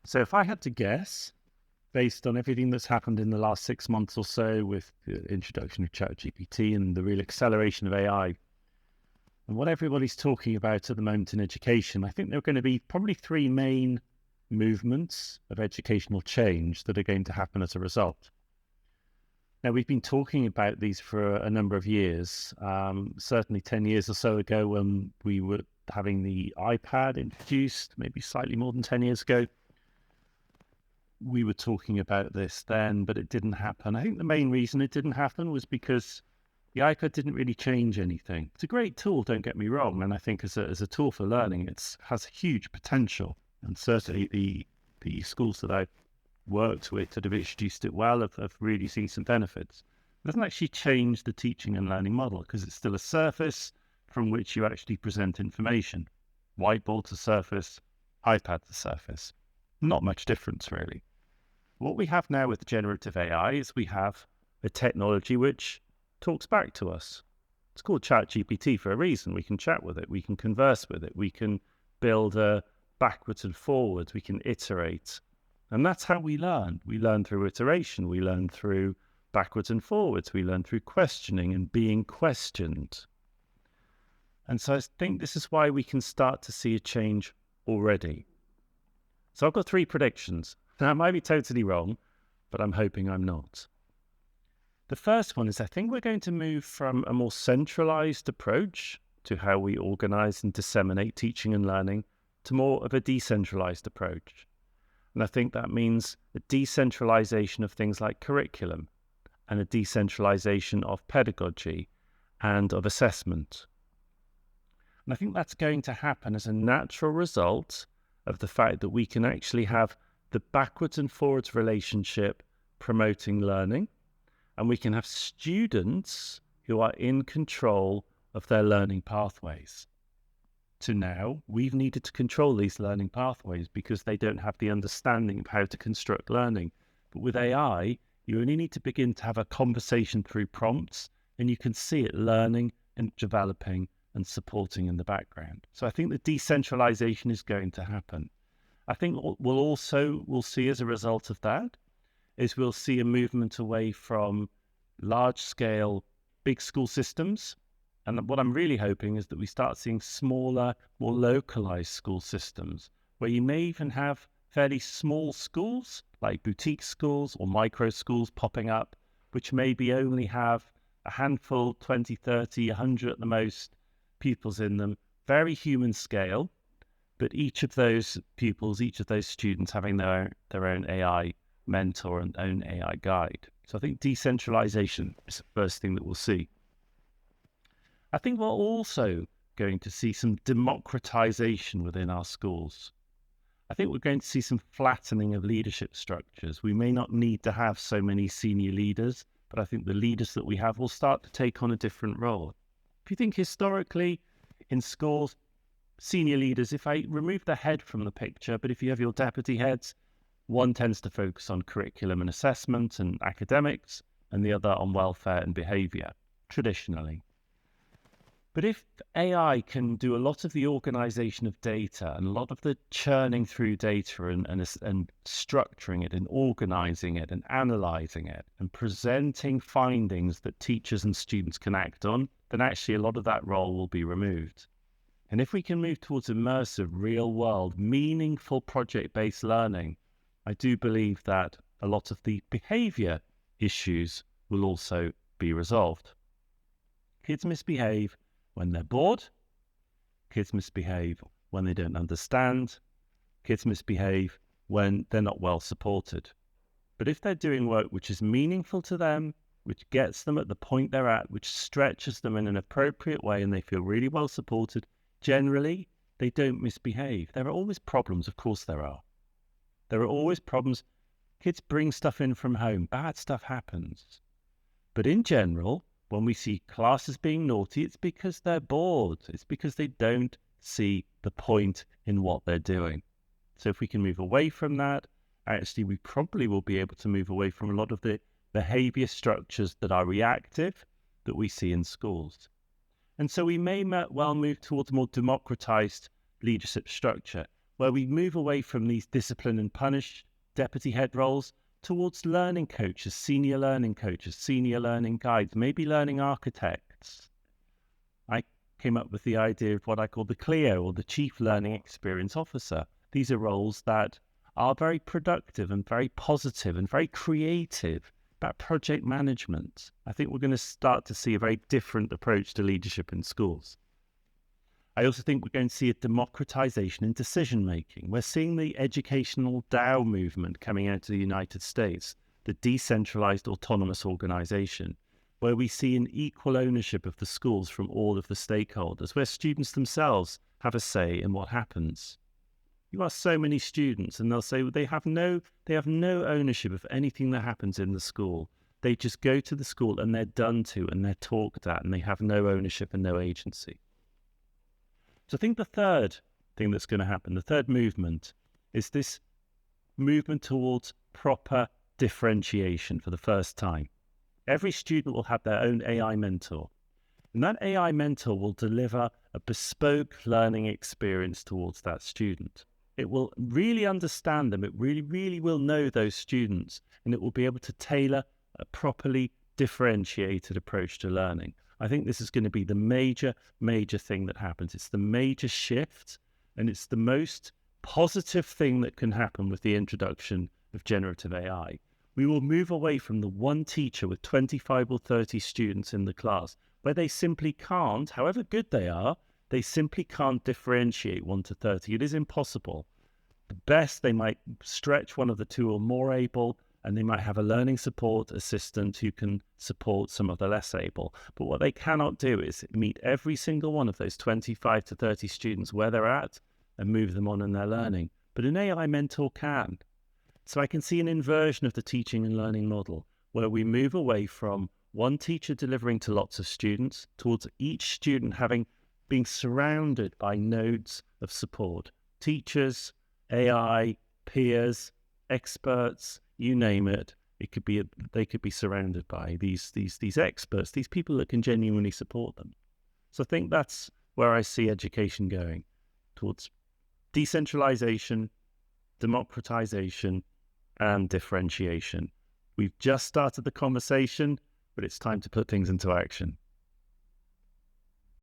So if I had to guess, based on everything that's happened in the last 6 months or so with the introduction of ChatGPT and the real acceleration of AI, and what everybody's talking about at the moment in education, I think there are going to be probably three main movements of educational change that are going to happen as a result. Now, we've been talking about these for a number of years, certainly 10 years or so ago when we were having the iPad introduced, maybe slightly more than 10 years ago. We were talking about this then, but it didn't happen. I think the main reason it didn't happen was because the iPad didn't really change anything. It's a great tool, don't get me wrong, and I think as a tool for learning, it has huge potential. And certainly the schools that I've worked with that have introduced it well have really seen some benefits. It doesn't actually change the teaching and learning model because it's still a surface from which you actually present information. Whiteboard to surface, iPad to surface. Not much difference, really. What we have now with generative AI is we have a technology which talks back to us. It's called ChatGPT for a reason. We can chat with it. We can converse with it. We can build backwards and forwards. We can iterate. And that's how we learn. We learn through iteration. We learn through backwards and forwards. We learn through questioning and being questioned. And so I think this is why we can start to see a change already. So I've got three predictions. Now, I might be totally wrong, but I'm hoping I'm not. The first one is I think we're going to move from a more centralized approach to how we organize and disseminate teaching and learning to more of a decentralized approach. And I think that means a decentralization of things like curriculum and a decentralization of pedagogy and of assessment. And I think that's going to happen as a natural result of the fact that we can actually have the backwards and forwards relationship promoting learning, and we can have students who are in control of their learning pathways. To now, we've needed to control these learning pathways because they don't have the understanding of how to construct learning. But with AI, you only need to begin to have a conversation through prompts, and you can see it learning and developing and supporting in the background. So I think the decentralization is going to happen. I think what we'll see as a result of that is we'll see a movement away from large-scale, big school systems. And what I'm really hoping is that we start seeing smaller, more localized school systems, where you may even have fairly small schools, like boutique schools or micro schools popping up, which maybe only have a handful, 20, 30, 100 at the most, pupils in them, very human scale, but each of those pupils, each of those students having their own AI mentor and own AI guide. So I think decentralization is the first thing that we'll see. I think we're also going to see some democratization within our schools. I think we're going to see some flattening of leadership structures. We may not need to have so many senior leaders, but I think the leaders that we have will start to take on a different role. If you think historically in schools, senior leaders, if I remove the head from the picture, but if you have your deputy heads, one tends to focus on curriculum and assessment and academics, and the other on welfare and behavior, traditionally. But if AI can do a lot of the organization of data and a lot of the churning through data and structuring it and organizing it and analyzing it and presenting findings that teachers and students can act on, then actually a lot of that role will be removed. And if we can move towards immersive, real-world, meaningful project-based learning, I do believe that a lot of the behavior issues will also be resolved. Kids misbehave when they're bored. Kids misbehave when they don't understand. Kids misbehave when they're not well supported. But if they're doing work which is meaningful to them, which gets them at the point they're at, which stretches them in an appropriate way, and they feel really well supported, generally, they don't misbehave. There are always problems, of course there are. There are always problems. Kids bring stuff in from home. Bad stuff happens. But in general, when we see classes being naughty, it's because they're bored. It's because they don't see the point in what they're doing. So if we can move away from that, actually we probably will be able to move away from a lot of the behavior structures that are reactive that we see in schools. And so we may well move towards a more democratized leadership structure. where we move away from these discipline and punish deputy head roles towards learning coaches, senior learning guides, maybe learning architects. I came up with the idea of what I call the CLEO, or the Chief Learning Experience Officer. These are roles that are very productive and very positive and very creative about project management. I think we're going to start to see a very different approach to leadership in schools. I also think we're going to see a democratization in decision-making. We're seeing the educational DAO movement coming out of the United States, the decentralized autonomous organization, where we see an equal ownership of the schools from all of the stakeholders, where students themselves have a say in what happens. You ask so many students and they'll say they have no ownership of anything that happens in the school. They just go to the school and they're done to and they're talked at and they have no ownership and no agency. So I think the third thing that's going to happen, the third movement, is this movement towards proper differentiation for the first time. Every student will have their own AI mentor, and that AI mentor will deliver a bespoke learning experience towards that student. It will really understand them. It really will know those students, and it will be able to tailor a properly differentiated approach to learning. I think this is going to be the major thing that happens. It's the major shift, and it's the most positive thing that can happen with the introduction of generative AI. We will move away from the one teacher with 25 or 30 students in the class, where they simply can't, however good they are, they simply can't differentiate 1 to 30. It is impossible. The best, they might stretch one of the two or more able, and they might have a learning support assistant who can support some of the less able. But what they cannot do is meet every single one of those 25 to 30 students where they're at and move them on in their learning. But an AI mentor can. So I can see an inversion of the teaching and learning model, where we move away from one teacher delivering to lots of students towards each student being surrounded by nodes of support. Teachers, AI, peers, experts, you name it. They could be surrounded by these experts, these people that can genuinely support them. So I think that's where I see education going, towards decentralization, democratization, and differentiation. We've just started the conversation, but it's time to put things into action.